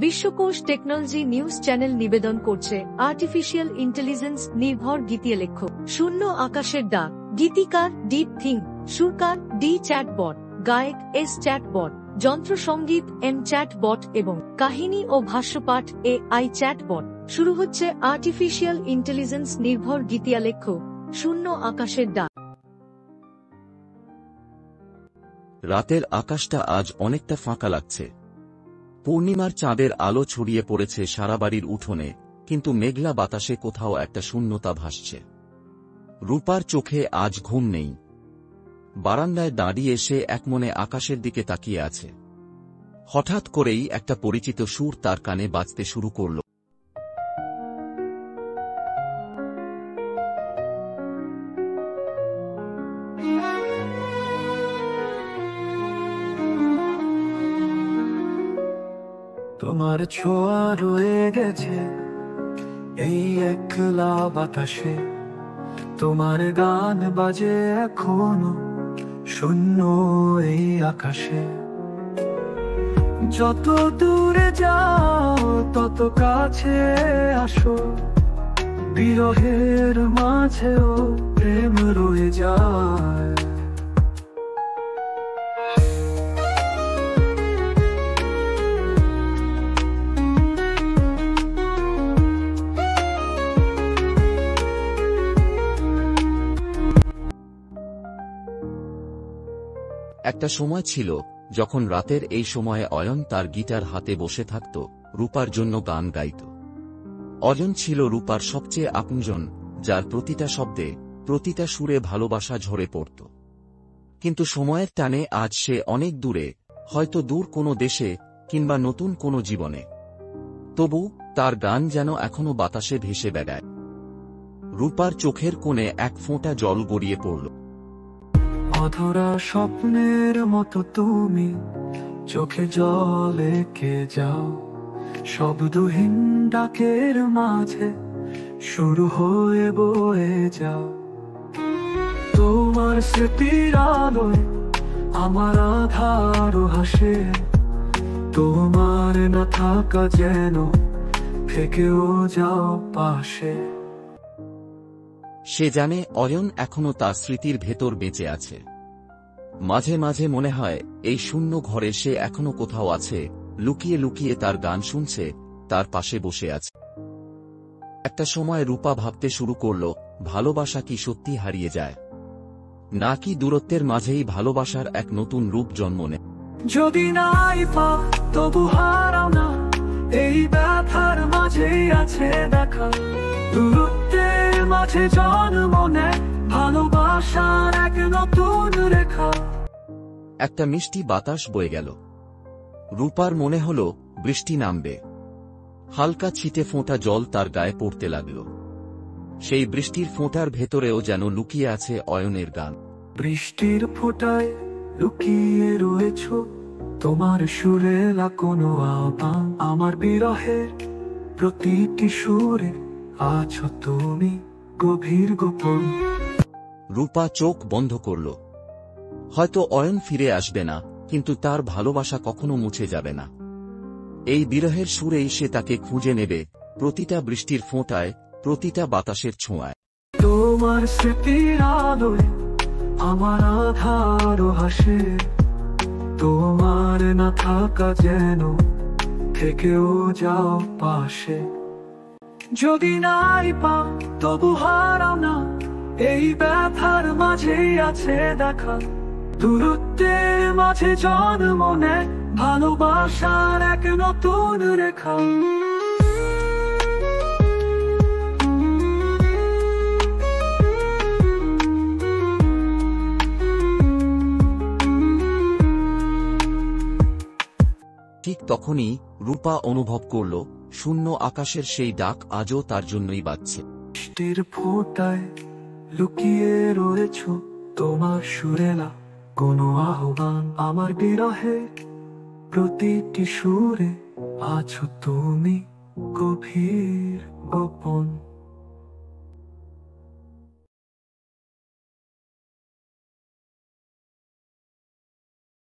বিশ্বকোষ technology news channel নিবেদন করছে artificial intelligence নির্ভর গীতিয়ে লেখক শূন্য আকাশের ডাক। গীতিকার ডিপ থিঙ্ক, সুরকার ডি চ্যাটবট, গায়ক এস চ্যাটবট, যন্ত্রসঙ্গীত এম চ্যাটবট এবং কাহিনী ও ভাষ্যপাঠ AI চ্যাটবট। শুরু হচ্ছে আর্টিফিশিয়াল ইন্টেলিজেন্স নির্ভর গীতিয়া লেখক শূন্য আকাশের ডাক। রাতের আকাশটা আজ অনেকটা ফাঁকা লাগছে। পূর্ণিমার চাঁদের আলো ছড়িয়ে পড়েছে সারা বাড়ির উঠোনে, কিন্তু মেঘলা বাতাসে কোথাও একটা শূন্যতা ভাসছে। রূপার চোখে আজ ঘুম নেই। বারান্দায় দাঁড়িয়ে সে একমনে আকাশের দিকে তাকিয়ে আছে। হঠাৎ করেই একটা পরিচিত সুর তার কানে বাজতে শুরু করল। তোমার ছোঁয়া রয়ে গেছে এই একলা বাতাসে, তোমার গান বাজে এখনো শূন্য এই আকাশে। যত দূরে যাও তত কাছে আসো, বিরহের মাঝেও প্রেম রয়ে যায়। একটা সময় ছিল যখন রাতের এই সময়ে অয়ন তার গিটার হাতে বসে থাকত, রূপার জন্য গান গাইত। অয়ন ছিল রূপার সবচেয়ে আপনজন, যার প্রতিটা শব্দে, প্রতিটা সুরে ভালোবাসা ঝরে পড়ত। কিন্তু সময়ের টানে আজ সে অনেক দূরে, হয়তো দূর কোনো দেশে কিংবা নতুন কোনো জীবনে। তবু তার গান যেন এখনো বাতাসে ভেসে বেড়ায়। রূপার চোখের কোণে এক ফোঁটা জল গড়িয়ে পড়ল। অধরা স্বপ্নের মতো তুমি চোখে জল এঁকে যাও, শব্দহীন ডাকের মাঝে শুরু হয়ে বয়ে যাও। তোমার স্মৃতির আলোয় আমার আধার হাসে, তোমার না থাকা যেন থেকেও যাও পাশে। সে জানে অয়ন এখনো তার স্মৃতির ভেতর বেঁচে আছে। মাঝে মাঝে মনে হয় এই শূন্য ঘরে সে এখনো কোথাও আছে, লুকিয়ে লুকিয়ে তার গান শুনছে, তার পাশে বসে আছে। একটা সময় রূপা ভাবতে শুরু করল, ভালোবাসা কি সত্যি হারিয়ে যায়, নাকি দূরত্বের মাঝেই ভালোবাসার এক নতুন রূপ জন্ম নেয়। যদি নাই পাও তবু হারাও না, এই ব্যথার মাঝেই আছে দেখা। দূরত্বের মাঝে জন্ম নেয় ভালোবাসার এক নতুন রেখা। একটা মিষ্টি বাতাস বয়ে গেল। রূপার মনে হল বৃষ্টি নামবে। হালকা ছিটে ফোঁটা জল তার গায়ে পড়তে লাগল। সেই বৃষ্টির ফোঁটার ভেতরেও যেন লুকিয়ে আছে অয়নের গান। বৃষ্টির ফোঁটায় লুকিয়ে রয়েছ তোমার সুরে কোনো আহ্বান, আমার বিরহের প্রতিটি সুরে আছো তুমি গভীর গোপন। রূপা চোখ বন্ধ করল। হয়তো অয়ন ফিরে আসবে না, কিন্তু তার ভালোবাসা কখনো মুছে যাবে না। এই বিরহের সুরেই সে তাকে খুঁজে নেবে, প্রতিটা বৃষ্টির ফোঁটায়, প্রতিটা বাতাসের ছোঁয়ায়। তোমার স্মৃতির আলোয় আমার আধার হাসে, তোমার না থাকা যেন থেকেও যাও পাশে। যদি নাই পাও তবু হারাও না, এই ব্যথার মাঝেই আছে দেখা। দূরত্বের মাঝে জন্ম নেয় ভালোবাসার এক নতুন রেখা। ঠিক তখনই রূপা অনুভব করল, শূন্য আকাশের সেই ডাক আজও তার জন্যই বাজছে। বৃষ্টির ফোঁটায় লুকিয়ে রয়েছ তোমার সুরেলা কোনো আহ্বান, আমার বিরহে প্রতিটি সুরে আছো তুমি গভীর গোপন।